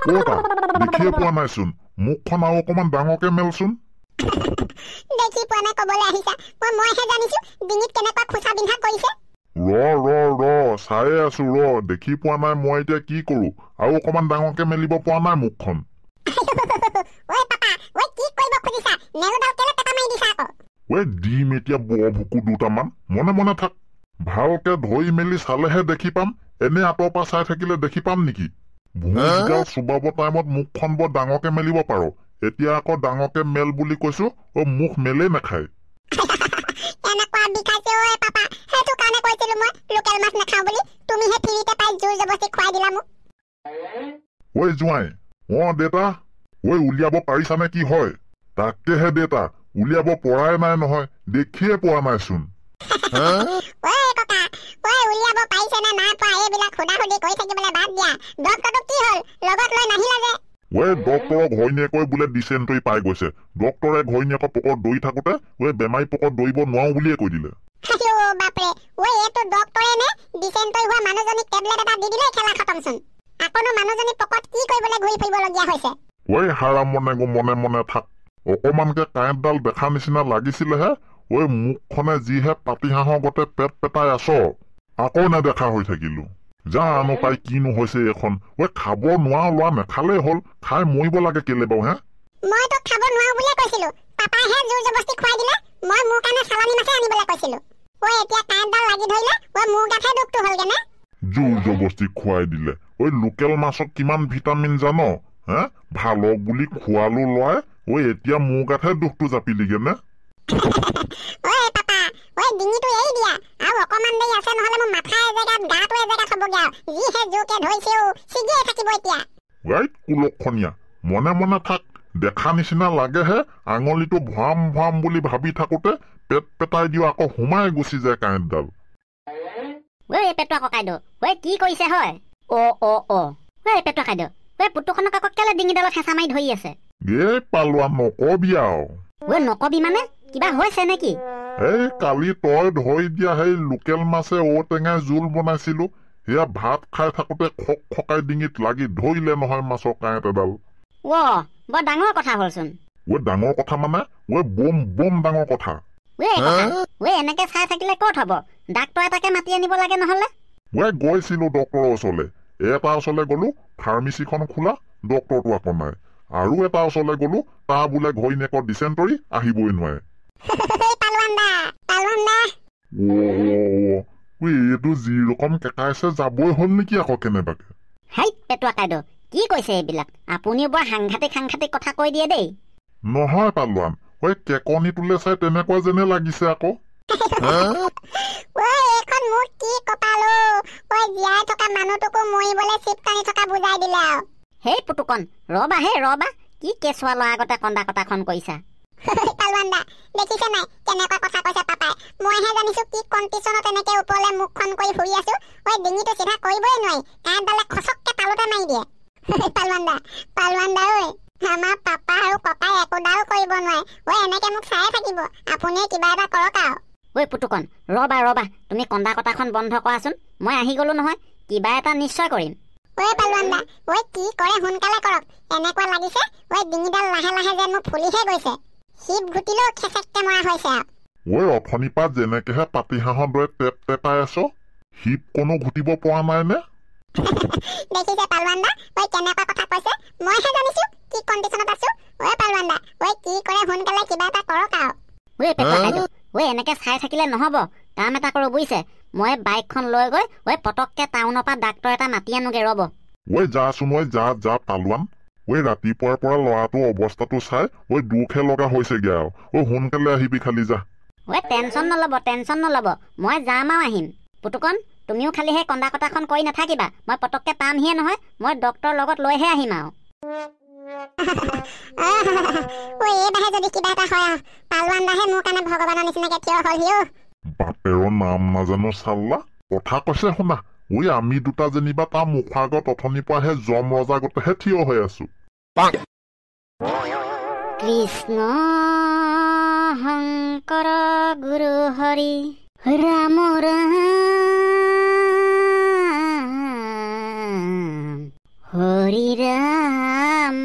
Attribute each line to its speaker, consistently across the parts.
Speaker 1: ক'তা দেখিয়ে পোৱা নাইচোন মুখখন আৰু অকণমান ডাঙৰকে মেলচোন
Speaker 2: দেখি পোৱা নাই কবলৈ আহিছা মইহে জানিছো ডিঙিত কেনেকুৱা খোচা বিন্ধা কৰিছে
Speaker 1: চায়ে আছো দেখি পোৱা নাই মই এতিয়া কি কৰো আৰু অকণমান ডাঙৰকে মেলিব পৰা নাই মুখখন
Speaker 2: ঐ পাপা ঐ কি কৰিব খুজিছা নেলুডাল কেলে পেটা মাৰি দিছা আকৌ
Speaker 1: ডিম এতিয়া বৰ ভুকু দুটামান মনে মনে থাক ভালকে ধৰি মেলি চালেহে দেখি পাম এনে আঁতৰ পৰা চাই থাকিলে দেখি পাম নেকি ভুঁইগাল চুবাব টাইমত মুখখন বৰ ডাঙৰকে মেলিব পাৰ এতিয়া আকৌ ডাঙৰকে মেল বুলি কৈছো মুখ মেলেই নাখায়
Speaker 2: এনেকুৱা বিষাইছে ঐ পাপা সেইটো কাৰণে কৈছিলো মই লোকেল মাছ নাখাও বুলি তুমিহে ফ্ৰীতে পাই জোৰ জবস্তি খুৱাই দিলা মোক
Speaker 1: জোঁৱাই দেতা উলিয়াব পাৰিছানে কি হয় তাকেহে দেতা উলিয়াব পৰাই নাই নহয় দেখিয়ে পোৱা নাইচোন
Speaker 2: ককা উলিয়াব পাৰিছে নে নাই পোৱা এইবিলাক সুধা-সুধি কৰি থাকিবলৈ বাদ দিয়া ডক্টৰটো কি হ'ল লগত লৈ নাহিলা যে
Speaker 1: ডক্টৰৰ ঘৈণীয়েকৈ বোলে ডিচেণ্ট্ৰি পাই গৈছে ডক্টৰে ঘৈণীয়েকৰ পকৰত দৌৰি থাকোতে বেমাৰী পকৰত দৌৰিব নোৱাৰো বুলিয়ে কৈ দিলে
Speaker 2: বাপৰে এইটো ডক্টৰে নে ডিচেণ্ট্ৰি হোৱা মানুহজনীক টেবলেট এটা দি দিলে খেলা খতমচোন আকৌনো মানুহজনী পকৰত কি কৰিবলৈ ঘূৰি ফুৰিবলগীয়া হৈছে
Speaker 1: হাৰাম মনে মনে থাক অকমানকে কাঁইটডাল দেখা নিচিনা লাগিছিলেহে মুখখনে যিহে পাতি হাঁহৰ গতে পেট পেটাই আছ আকৌ নেদেখা হৈ থাকিলো জানো পাই কিনো হৈছে এখন খাব নোৱাৰো লোৱা নেখালেই হ'ল খাই মৰিব লাগে কেলে বাৰু
Speaker 2: মইতো খাব নোৱাৰো বুলিয়ে কৈছিলো পাপাইহে জোৰ জবস্তি খুৱাই দিলে মই মোৰ কাৰণে চালানী মাছে আনিবলৈ কৈছিলো এতিয়া কাঁইটডাল লাগি ধৰিলে মোৰ গাতহে দুখটো হ'লগে নে
Speaker 1: জোৰ জবস্তি খুৱাই দিলে লোকেল মাছক কিমান ভিটামিন জানো ভালক বুলি খোৱালো লয় এতিয়া মোৰ গাতহে দুখটো জাপিলিগে নে
Speaker 2: পাপা ডিঙিটো এৰি দিয়া আৰু অকমান দেৰি আছে নহলে মোৰ মাথা এজেগাত গাটো এজেগাত হ'বগে যিহে জোকে ধৰিছেও ছিগিয়ে থাকিব এতিয়া
Speaker 1: কুলক্ষণীয়া মনে মনে থাক দেখা নিচিনা লাগেহে আঙুলিটো ভৰাম ভৰাম বুলি ভাবি থাকোতে পেট পেটাই দিও আকৌ সোমাই গুচি যায় কাঁইটডাল
Speaker 3: পেটুৱা ককাইদেউ কি কৰিছে হয় পেটুৱা কাইদেউ পুতুখনক আকৌ কেলে ডিঙিডালত হেঁচা মাৰি ধৰি আছে
Speaker 1: পালোৱা নকবি আৰু
Speaker 3: নকবি মানে কিবা হৈছে নেকি
Speaker 1: কালি তই ধৰি দিয়া সেই লোকেল মাছে ঔটেঙাই জোল বনাইছিলো সেয়া ভাত খাই থাকোতে খক খকাই ডিঙিত লাগি ধৰিলে নহয় মাছৰ কাঁইট এডাল
Speaker 3: বৰ ডাঙৰ কথা হ'লচোন
Speaker 1: ডাঙৰ কথা মানে বম বম ডাঙৰ কথা
Speaker 3: এনেকে চাই থাকিলে ক'ত হব ডাক্তৰ এটাকে মাতি আনিব লাগে নহলে
Speaker 1: গৈছিলো ডক্তৰৰ ওচৰলে এটা ওচৰলে গলো ফাৰ্মেচিখন খোলা ডক্তৰটো আকৌ নাই আৰু এটা ওচৰলে গলো তাৰ বোলে ঘৈণীয়েকৰ ডিচেণ্ট্ৰি আহিবই নোৱাৰে এইটো যি ৰকম কেকাইছে যাবই হ'ল নেকি আকৌ কেনেবাকে
Speaker 3: পেটুৱা কাইদেউ কি কৈছে এইবিলাক আপুনিও বৰ সাংঘাতিক কথা কৈ দিয়ে দেই
Speaker 1: নহয় পালোৱান কেকনিটোলে চাই তেনেকুৱা যেনে লাগিছে আকৌ
Speaker 2: এইখন মোৰ কি কপাল জীয়াই থকা মানুহটোকো মৰিবলৈ চিপ টানি থকা বুজাই দিলে আৰু
Speaker 3: হেই পুতুকন ৰবা কি কেঁচুৱা ল'ৰা আগতে কন্দা কটাখন কৰিছা
Speaker 2: পালৱানদা দেখিছে নাই কেনেকুৱা কথা কৈছে পাপাই মইহে জানিছো কি কণ্ডিচনত এনেকে ওপৰলে মুখখন কৰি শুই আছো ডিঙিটো চিধা কৰিবই নোৱাৰি কাঁইটডালে খচককে তালুতে মাৰি দিয়ে পালৱানদা আমাৰ পাপা আৰু ককাই একোডাল কৰিব নোৱাৰে এনেকে মোক চাই থাকিব আপুনিয়ে কিবা এটা কৰক আৰু
Speaker 3: পুতুকন ৰবা তুমি কন্দা কটাখন বন্ধ কৰাচোন মই আহি গলো নহয় কিবা এটা নিশ্চয় কৰিম
Speaker 2: পালৱানদা কি কৰে সোনকালে কৰক এনেকুৱা লাগিছে ডিঙিডাল লাহে লাহে যেন মোৰ ফুলিহে গৈছে শিপ ঘুটিলেও খেচেককে মৰা হৈছে
Speaker 1: অথনিৰ পৰা যেনেকেহে পাতি হাঁহৰ দৰে টেপ টেপাই আছ শিপ কোনো ঘুটিব পৰা নাই নে
Speaker 2: দেখিছে পালৱানদা কেনেকুৱা কথা কৈছে মইহে জানিছো কি কণ্ডিচনত আছো পালৱানদা কি কৰে সোনকালে কিবা এটা কৰক
Speaker 3: আৰু এনেকে চাই থাকিলে নহব কাম এটা কৰো বুজিছে মই বাইকখন লৈ গৈ পটককে টাউনৰ পৰা ডাক্তৰ এটা মাতি আনোগে ৰব
Speaker 1: যাচোন যা পালৱান ৰাতিপুৱাৰ পৰা ল'ৰাটোৰ অৱস্থাটো চাই দুখে লগা হৈছেগে আৰু সোনকালে আহিবি খালি যা
Speaker 3: টেনচন নলব মই যাম আৰু আহিম পুতুকন তুমিও খালি সেই কন্দা কটাখন কৰি নাথাকিবা মই পটককে পামহিয়ে নহয় মই ডক্তৰৰ লগত লৈহে আহিম আৰু
Speaker 2: এইবাৰহে যদি কিবা এটা হয় পালৱানদাহে মোৰ কাৰণে ভগৱানৰ নিচিনাকে থিয় হলহি
Speaker 1: বাপেৰৰ নাম নাজানো চাল্লা কথা কৈছে শুনা আমি দুটা যেনিবা তাৰ মুখৰ আগত অথনিৰ পৰাহে যম ৰজা গতেহে থিয় হৈ আছো
Speaker 3: কৃষ্ণ শংকৰ গুৰু হৰি ৰাম ৰাম হৰি হৰি ৰাম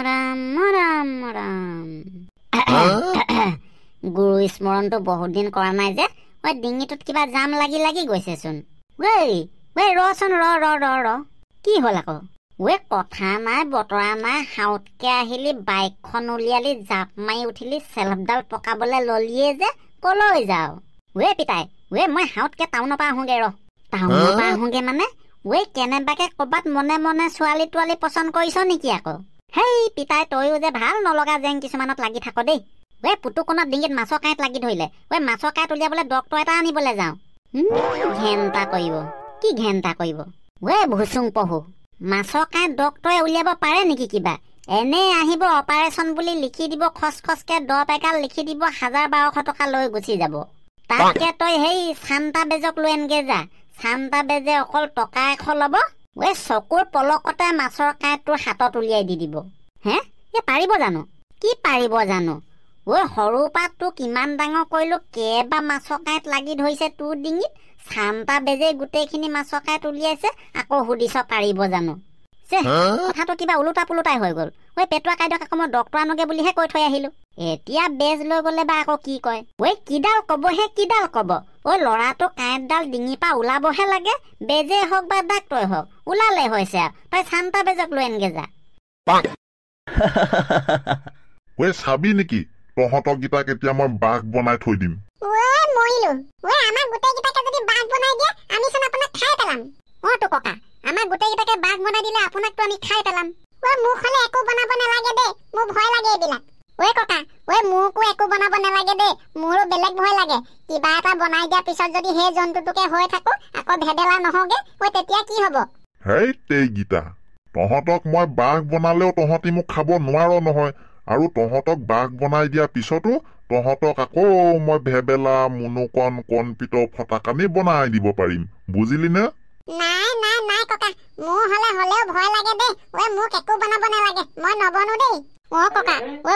Speaker 3: ৰাম ৰাম ৰাম গুৰু স্মৰণটো বহুত দিন কৰা নাই যে ঐ ডিঙিটোত কিবা জাম লাগি লাগি গৈছেচোন ৰচোন ৰ কি হ'ল আকৌ কথা নাই বতৰা নাই হাউতকে আহিলি বাইকখন উলিয়ালি জাপ মাৰি উঠিলি চেলফডাল পকাবলৈ ললিয়ে যে কলৈ যাও পিতাই মই হাউতকে টাউনৰ পৰা আহোগে টাউনৰ পৰা আহোগে মানে কেনেবাকে ক'বাত মনে মনে ছোৱালী তোৱালী পচন্দ কৰিছ নেকি আকৌ হেই পিতাই তয়ো যে ভাল নলগা জেং কিছুমানত লাগি থাক দেই পুতুকণত ডিঙিত মাছৰ কাঁইট লাগি ধৰিলে মাছৰ কাঁইট উলিয়াবলৈ ডক্তৰ এটা আনিবলৈ যাওঁ ঘেণ্টা কৰিব ভুচুং পহু মাছৰ কাঁইট ডক্তৰে উলিয়াব পাৰে নেকি কিবা এনেই আহিব অপাৰেশ্যন বুলি লিখি দিব খচখচকে দৰৱ এগাল লিখি দিব 1000-1200 টকা লৈ গুচি যাব তাতকে তই সেই চান্তা বেজক লৈ আনগে যা চান্তা বেজে অকল টকা 100 ল'ব চকুৰ পলকতে মাছৰ কাঁইটটো হাতত উলিয়াই দি দিব পাৰিব জানো কি পাৰিব জানো সৰু পাতটো কিমান ডাঙৰ কৰিলো কেবা মাছৰ কাঁইট লাগি ধৰিছে তোৰ ডিঙিত চান্তা বেজে গোটেইখিনি মাছৰ কাঁইট উলিয়াইছে আকৌ সুধিছ পাৰিব জানো কথাটো কিবা ওলোটা পোলোটাই হৈ গ'ল পেটুৱা কাইদক আকৌ মই ডক্তৰ আনোগে বুলিহে কৈ থৈ আহিলো এতিয়া বেজ লৈ গ'লে বা আকৌ কি কয় কিডাল কব ল'ৰাটো কাঁইটডাল ডিঙিৰ পৰা ওলাবহে লাগে বেজে হওক বা ডাক্তৰে হওক ওলালে হৈছে তই চান্তা বেজক লৈ আনগে যা
Speaker 1: চাবি নেকি তহঁতক গীতাক এতিয়া মই বাঘ বনাই থৈ দিম
Speaker 2: মৰিলো আমাৰ গোটেইকেইটাকে যদি বাঘ বনাই দিয়ে আমি চোন আপোনাক খাই পেলাম তো ককা আমাৰ গোটেইকেইটাকে বাঘ বনাই দিলে আপোনাকতো আমি খাই পেলাম মোক হলে একো বনাব নালাগে দেই মোৰ ভয় লাগে এইবিলাক ককা মোকো একো বনাব নালাগে দেই মোৰো বেলেগ ভয় লাগে কিবা এটা বনাই দিয়াৰ পিছত যদি সেই জন্তুটোকে হৈ থাকো আকৌ ভেবেলা নহগে তেতিয়া কি হব
Speaker 1: হেই তেই গীতা তহঁতক মই বাঘ বনালেও তহঁতি মোক খাব নোৱাৰ নহয় আৰু তহঁতক বাঘ বনাই দিয়াৰ পিছতো তহঁতক আকৌ মই ভেবেলা মুনুকণ কণপিত ফটাকানি বনাই দিব পাৰিম বুজিলি নে
Speaker 2: নাই ককা মোৰ হলেও ভয় লাগে দেই মোক একো বনাব নালাগে মই নবনো দেই ককা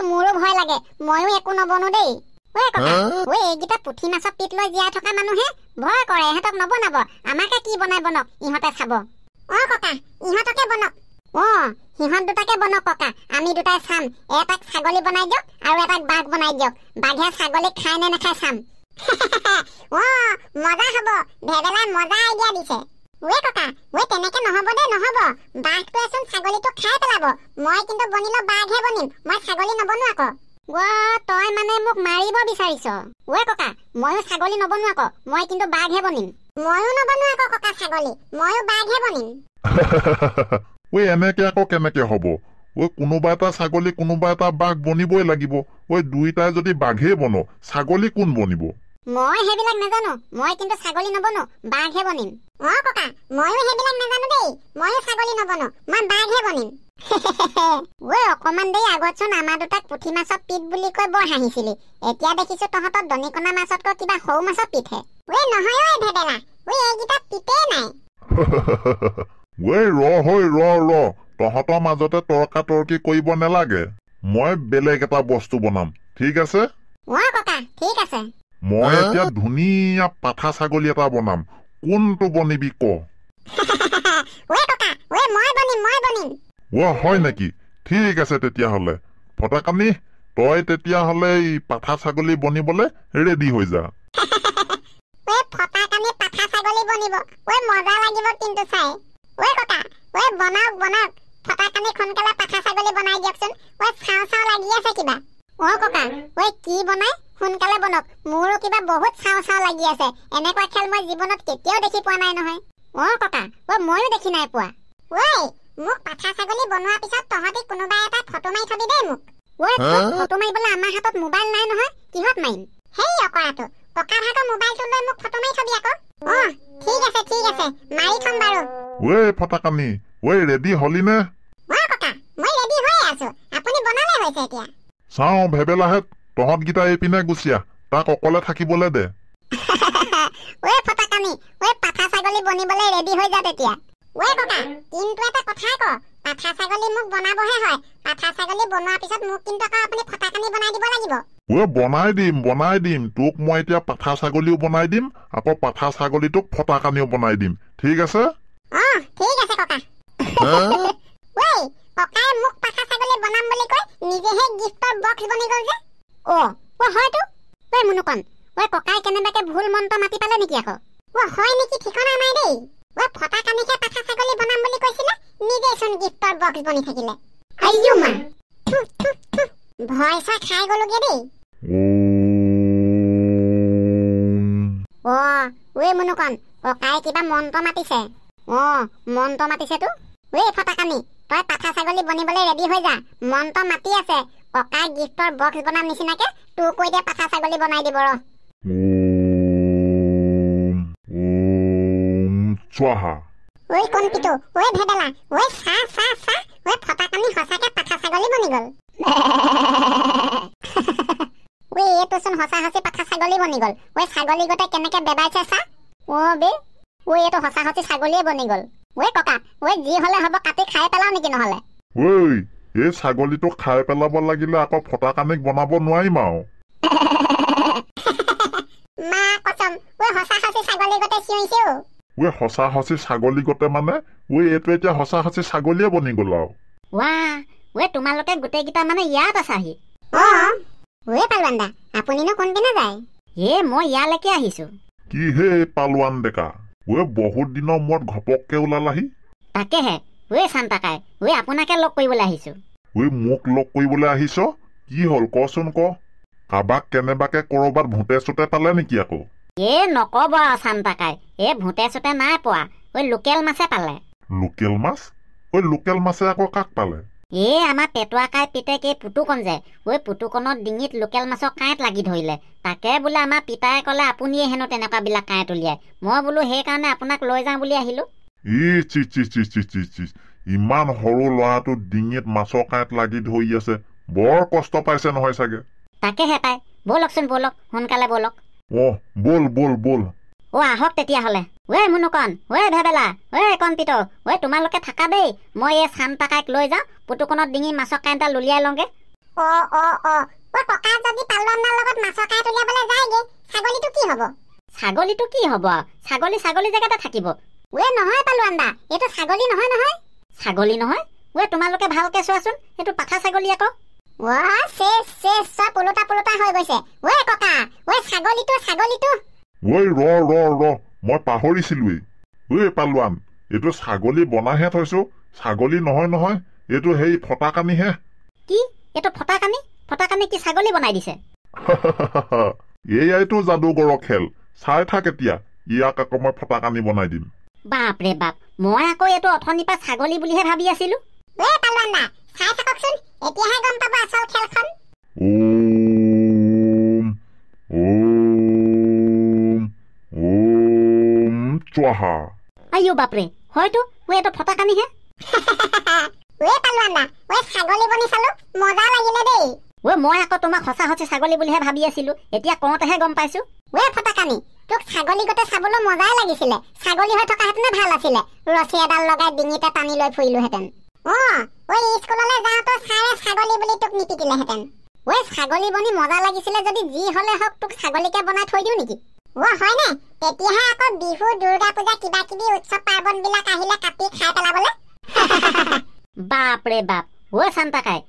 Speaker 2: মোৰো ভয় লাগে ময়ো একো নবনো দেই ককা এইকেইটা পুঠি মাছৰ পিঠ লৈ জীয়াই থকা মানুহে ভয় কৰে ইহঁতক নবনাব আমাকে কি বনাই বনক ইহঁতে চাব ককা ইহঁতকে বনক সিহঁত দুটাকে বনক ককা আমি দুটাই চাম এটাক ছাগলী বনাই দিয়ক আৰু এটাক বাঘ বনাই দিয়ক বাঘে ছাগলী খাই নে নাখায় চাম মজা হব ভেবেলাই মজা আইডিয়া দিছে ককা তেনেকে নহব দেই নহব বাঘটোৱেচোন ছাগলীটো খাই পেলাব মই কিন্তু বনিলো বাঘহে বনিম মই ছাগলী নবনো আকৌ তই মানে মোক মাৰিব বিচাৰিছ ককা ময়ো ছাগলী নবনো আকৌ মই কিন্তু বাঘহে বনিম ময়ো নবনো আকৌ ককা ছাগলী ময়ো বাঘহে বনিম
Speaker 1: এনেকে আকৌ কেনেকে হব কোনোবা এটা ছাগলী কোনোবা এটা বাঘ বনিবই লাগিব দুইটাই যদি বাঘে বনো ছাগলী কোন বনিব
Speaker 2: মই সেইবিলাক নাজানো মই কিন্তু ছাগলী নবনো বাঘহে বনিম ককা ময়ো সেইবিলাক নাজানো দেই ময়ো ছাগলী নবনো মই বাঘহে বনিম অকমান দেৰি আগতচোন আমাৰ দুটাক পুঠি মাছৰ পিঠ বুলি কৈ বৰ হাঁহিছিলি এতিয়া দেখিছো তহঁতৰ দনিকণা মাছতকৈ কিবা সৰু মাছৰ পিঠহে নহয় ভেবেলা এইকেইটা পিঠেই নাই
Speaker 1: ৰ তহঁতৰ মাজতে তৰ্কাতৰ্কি কৰিব নালাগে মই বেলেগ এটা বস্তু বনাম ঠিক আছে
Speaker 2: ককা ঠিক আছে
Speaker 1: মই এতিয়া ধুনীয়া পাঠা ছাগলী এটা বনাম কোনটো বনিবি ক হয় নেকি ঠিক আছে তেতিয়াহলে ফটাকানি তই তেতিয়াহলে এই পাঠা ছাগলী বনিবলে ৰেডি হৈ যা
Speaker 2: ফটাকানি পাঠা ছাগলী বনিব মজা লাগিব কিন্তু চাই বনাওক ফটাকানি সোনকালে পাঠা ছাগলী বনাই দিয়কচোন চাও লাগি আছে কিবা ককা কি বনাই সোনকালে বনক মোৰো কিবা বহুত চাও লাগি আছে এনেকুৱা খেল মই জীৱনত কেতিয়াও দেখি পোৱা নাই নহয় ককা ময়ো দেখি নাই পোৱা মোক পাঠা ছাগলী বনোৱাৰ পিছত তহঁতি কোনোবা এটা ফটো মাৰি থবি দেই মোক ফটো মাৰিবলৈ আমাৰ হাতত মোবাইল নাই নহয় কিহত মাৰিম সেই অকৰাটো ককাৰ হাতৰ মোবাইলটো লৈ মোক ফটো মাৰি থবি আকৌ ঠিক আছে মাৰি থম বাৰু
Speaker 1: ফটাকানি ৰেডি হলি নে
Speaker 2: ককা মই ৰেডি হৈ আছো আপুনি বনালে হৈছে এতিয়া
Speaker 1: চাও ভেবেলাহেত তহঁত গীতা এইপিনে গুচিয়া তাক অকলে থাকিবলে দে
Speaker 2: ফটাকানি পাঠা ছাগলী বনিবলৈ ৰেডি হৈ যা তেতিয়া ককা কিন্তু এটা কথা ক পাঠা ছাগলী মোক বনাবহে হয় পাঠা ছাগলী বনোৱাৰ পিছত মোক কিন্তু আকৌ আপুনি ফটাকানি বনাই দিব লাগিব
Speaker 1: বনাই দিম তোক মই এতিয়া পাঠা ছাগলীও বনাই দিম আকৌ পাঠা ছাগলীটোক ফটাকানিও বনাই দিম ঠিক আছে
Speaker 2: ঠিক আছে ককা ককাই মোক পাঠা ছাগলী বনাম বুলি কৈ নিজেহে গিফ্টৰ বক্স বনি গল যে হয়তো ঐ মুনুকণ ঐ ককাই কেনেবাকে ভুল মন্ত্ৰ মাতি পালে নেকি আকৌ হয় নেকি ঠিকনা নাই দেই ফটা কানিকে পাঠা ছাগলী বনাম বুলি কৈছিলে নিজেচোন গিফ্টৰ বক্স বনি থাকিলে আইয়ো মা ভয় চা খাই গলোগে দেই ঐ মুনুকণ ককাই কিবা মন্ত্ৰ মাতিছে মন্ত্ৰ মাতিছেতো ঐ ফটা কানি তই পাঠা ছাগলী বনিবলৈ ৰেডি হৈ যা মন্ত্ৰ মাতি আছে ককাই গিফ্টৰ বক্স বনাম নিচিনাকে তোৰ কৈ দে পাঠা ছাগলী বনাই দিব ৰ
Speaker 1: স্বাহা
Speaker 2: ঐ কণপিটো ঐ ভেবেলা ঐ চা ঐ ফটা কানি সঁচাকে পাঠা ছাগলী বনি গল ঐ এইটোচোন সঁচা সঁচি পাঠা ছাগলী বনি গল ঐ ছাগলী গোটে কেনেকে বেবাইছে চা বে ঐ এইটো সঁচা সঁচি ছাগলীয়ে বনি গল ঐ ককা ঐ যি হলে হ'ব কাটি খাই পেলাও নেকি নহলে
Speaker 1: ঐ এই ছাগলীটো খাই পেলাব লাগিলে আকৌ ফটা কানিক বনাব নোৱাৰিম আৰু
Speaker 2: মা কচম ঐ সঁচা সঁচি ছাগলী গোটে চিঞৰিছে
Speaker 1: সঁচা সঁচি ছাগলী গোটে মানে এইটো এতিয়া সঁচা সঁচি ছাগলীয়ে বনি গল আৰু
Speaker 3: তোমালোকে গোটেইকেইটা মানে ইয়াত আছাহি
Speaker 2: পালোৱান দা আপুনিনো কোনপিনে যায়
Speaker 3: মই ইয়ালৈকে আহিছো
Speaker 1: কি হে পালোৱান ডেকা বহুত দিনৰ মূৰত ঘপককে ওলালাহি
Speaker 3: তাকেহে চান্তাকাই আপোনাকে লগ কৰিবলৈ আহিছো
Speaker 1: মোক লগ কৰিবলৈ আহিছ কি হল কচোন ক কাবাক কেনেবাকে কৰবাত ভূতে চুতে পালে নেকি আকৌ
Speaker 3: নকব চান্তাকাই ভূতে চুতে নাই পোৱা লোকেল মাছে পালে
Speaker 1: লোকেল মাছ লোকেল মাছে আকৌ কাক পালে
Speaker 3: আমাৰ পেটুৱা কাই পিতেক পুতুকণ যে পুতুকণৰ ডিঙিত লোকেল মাছৰ কাঁইট লাগি ধৰিলে তাকে বোলে আমাৰ পিতাই ক'লে আপুনিয়ে হেনো তেনেকুৱা বিলাক কাঁইট উলিয়াই মই বোলো সেইকাৰণে আপোনাক লৈ যাওঁ বুলি আহিলো
Speaker 1: ইমান সৰু ল'ৰাটো ডিঙিত মাছৰ কাঁইট লাগি ধৰি আছে বৰ কষ্ট পাইছে নহয় চাগে
Speaker 3: তাকেহে পাই ব'লকচোন ব'লক সোনকালে ব'লক
Speaker 1: বল
Speaker 3: আহক তেতিয়াহ'লে মুনুকণ ভেবেলা কণপিত তোমালোকে থাকা দেই মই এই চান্তাকাইক লৈ যাওঁ পুতুকণৰ ডিঙি মাছৰ কাঁইট ডাল উলিয়াই লওঁগে
Speaker 2: ককা যদি পালোৱানৰ লগত মাছৰ কাঁইট উলিয়াবলৈ যায়গে ছাগলীটো কি হ'ব
Speaker 3: ছাগলী জেগাতে থাকিব
Speaker 2: নহয় পালোৱান দা এইটো ছাগলী নহয়
Speaker 3: ছাগলী নহয় তোমালোকে ভালকে চোৱাচোন এইটো পাঠা ছাগলী আকৌ
Speaker 2: চব পুলুটা হৈ গৈছে ককা ছাগলীটো
Speaker 1: ৰ মই পাহৰিছিলোৱেই পালোৱান এইটো ছাগলী বনাইহে থৈছো ছাগলী নহয় এইটো সেই ফটা কানিহে
Speaker 3: কি এইটো ফটা কানি কি ছাগলী বনাই দিছে
Speaker 1: এইয়াইতো যাদুগৰৰ খেল চাই থাক এতিয়া ইয়াক আকৌ মই ফটা কানি বনাই দিম
Speaker 3: বাপৰে বাপ মই আকৌ এইটো অথনিৰ পৰা ছাগলী বুলিহে ভাবি আছিলো
Speaker 2: পালোৱান দা চাই থাককচোন এতিয়াহে গম পাব আচল খেলখন
Speaker 1: স্বাহা
Speaker 3: আইও বাপৰে হয়তো এইটো ফটা কানিহে
Speaker 2: পালোৱান দা ছাগলী বনি চালো মজা লাগিলে দেই
Speaker 3: মই আকৌ তোমাক সঁচা সঁচি ছাগলী বুলিহে ভাবি আছিলো এতিয়া কওঁতেহে গম পাইছো
Speaker 2: ফটা কানি তোক ছাগলী গোটে চাবলৈ মজাই লাগিছিলে ছাগলী হৈ থকাহেঁতেনে ভাল আছিলে ৰছী এডাল লগাই ডিঙিতে টানি লৈ ফুৰিলোহেঁতেন স্কুললৈ যাওঁতো ছাৰে ছাগলী বুলি তোক নিপিটিলেহেঁতেন ছাগলী বনি মজা লাগিছিলে যদি যি হলে হওক তোক ছাগলীকে বনাই থৈ দিও নেকি হয়নে তেতিয়াহে আকৌ বিহু দুৰ্গা পূজা কিবা কিবি উৎসৱ পাৰ্বণ বিলাক আহিলে কাটি খাই পেলাবলে
Speaker 3: বাপৰে বাপ চান্তাকাই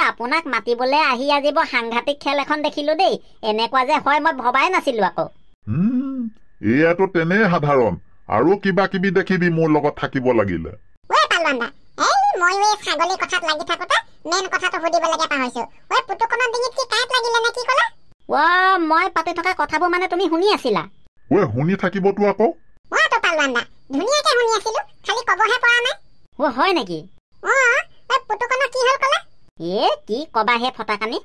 Speaker 3: আপোনাক মাতিবলৈ আহি আজি বৰ সাংঘাতিক খেল এখন দেখিলো দেই এনেকুৱা যে হয় মই ভবাই নাছিলো আকৌ
Speaker 1: এয়াতো তেনেই সাধাৰণ আৰু কিবা কিবি দেখিবি মোৰ লগত থাকিব লাগিলে
Speaker 2: পালোৱান দা মই ছাগলী কথাত লাগি থাকোতে মেইন কথাটো সুধিবলৈকে পাহৰিছো পুতুকণৰ ডিঙিত কি কাঁইট লাগিলে নে কি ক'লা
Speaker 3: মই পাতি থকা কথাবোৰ মানে তুমি শুনি আছিলা
Speaker 1: শুনি থাকিবতো আকৌ
Speaker 2: পালোৱান দা ধুনীয়াকে শুনি আছিলো খালি কবহে পৰা নাই
Speaker 3: হয় নেকি
Speaker 2: পুতুকণৰ কি হ'ল ক'লা
Speaker 3: কি কবা হে ফটা কানি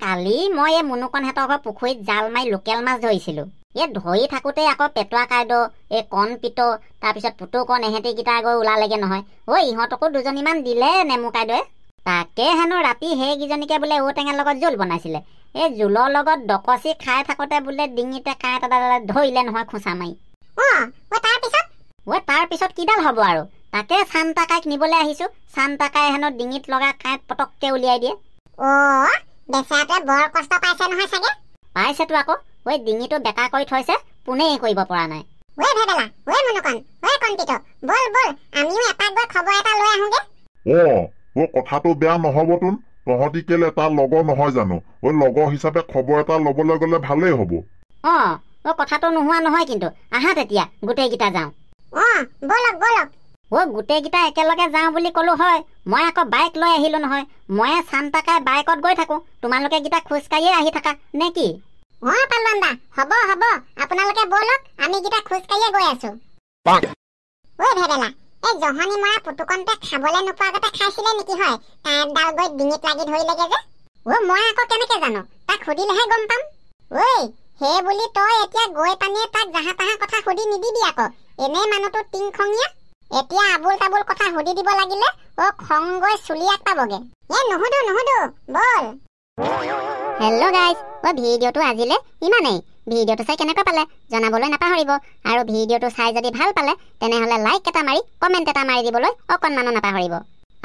Speaker 3: কালি মই মুনুকণহঁতৰ ঘৰ পুখুৰীত জাল মাৰি লোকেল মাছ ধৰিছিলো ধৰি থাকোতে আকৌ পেটুৱা কাইদ কণপিত তাৰপিছত পুতুকণ এহেঁতিকেইটা গৈ ওলালেগে নহয় ইহঁতকো দুজনীমান দিলে নেমু কাইদৱে তাকে হেনো ৰাতি সেইকেইজনীকে বোলে ঔটেঙাৰ লগত জোল বনাইছিলে জোলৰ লগত ডকচি খাই থাকোতে বোলে ডিঙিতে কাঁইট এডাল ধৰিলে নহয় খোঁচা মাৰি তাৰপিছত কিডাল হ'ব আৰু তাকে চান্তাকাইক নিবলৈ আহিছো চান্তাকাই হেনো ডিঙিত লগা কাঁইট পটককে উলিয়াই দিয়ে
Speaker 2: বেচাতে বৰ কষ্ট পাইছে নহয় চাগে
Speaker 3: পাইছেতো আকৌ ডিঙিটো বেকা কৰি থৈছে পোনেই কৰিব পৰা নাই
Speaker 2: ভেবেলা মুনুকণ কণপিত বল আমিও এপাক গৈ খবৰ এটা লৈ আহোগে
Speaker 1: কথাটো বেয়া নহবতোন তহঁতি কেলে তাৰ লগৰ নহয় জানো লগৰ হিচাপে খবৰ এটা ল'বলৈ গ'লে ভালেই হ'ব
Speaker 3: কথাটো নোহোৱা নহয় কিন্তু আহা তেতিয়া গোটেইকেইটা যাওঁ
Speaker 2: বলক বলক
Speaker 3: গোটেইকেইটা একেলগে যাওঁ বুলি ক'লো হয় মই আকৌ বাইক লৈ আহিলো নহয় ময়ে চান্তাকাই বাইকত গৈ থাকো তোমালোকে গীতা খোজকাঢ়িয়ে আহি থাকা নে কি
Speaker 2: পালোৱান দা হ'ব হ'ব আপোনালোকে বলক আমি গীতা খোজকাঢ়িয়ে গৈ আছো ভেবেলা এই জহনি মৰা পুতুকনতে খাবলৈ নোপোৱা আগতে খাইছিলে নেকি হয় কাঁড়ডাল গৈ ডিঙিত লাগি ধৰিলেগে যে মই আকৌ কেনেকে জানো তাক সুধিলেহে গম পাম সেই বুলি তই এতিয়া গৈ পানীয়ে তাক জাহা তাহা কথা সুধি নিদিবি আকৌ এনেই মানুহটো টিংখঙীয়া এতিয়া আবুল তাবুল কথা সুধি দিব লাগিলে খং গৈ চুলিয়াক পাবগে নুসুধো বল
Speaker 3: হেল্ল' গাইজ ভিডিঅ'টো আজিলে ইমানেই ভিডিঅ'টো চাই কেনেকৈ পালে জনাবলৈ নাপাহৰিব আৰু ভিডিঅ'টো চাই যদি ভাল পালে তেনেহ'লে লাইক এটা মাৰি কমেণ্ট এটা মাৰি দিবলৈ অকণমানো নাপাহৰিব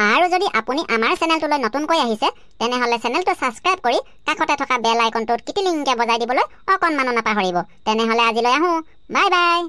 Speaker 3: আৰু যদি আপুনি আমাৰ চেনেলটোলৈ নতুনকৈ আহিছে তেনেহ'লে চেনেলটো ছাবস্ক্ৰাইব কৰি কাষতে থকা বেল আইকনটোত কিটিলিংকে বজাই দিবলৈ অকণমানো নাপাহৰিব তেনেহ'লে আজিলৈ আহোঁ বাই বাই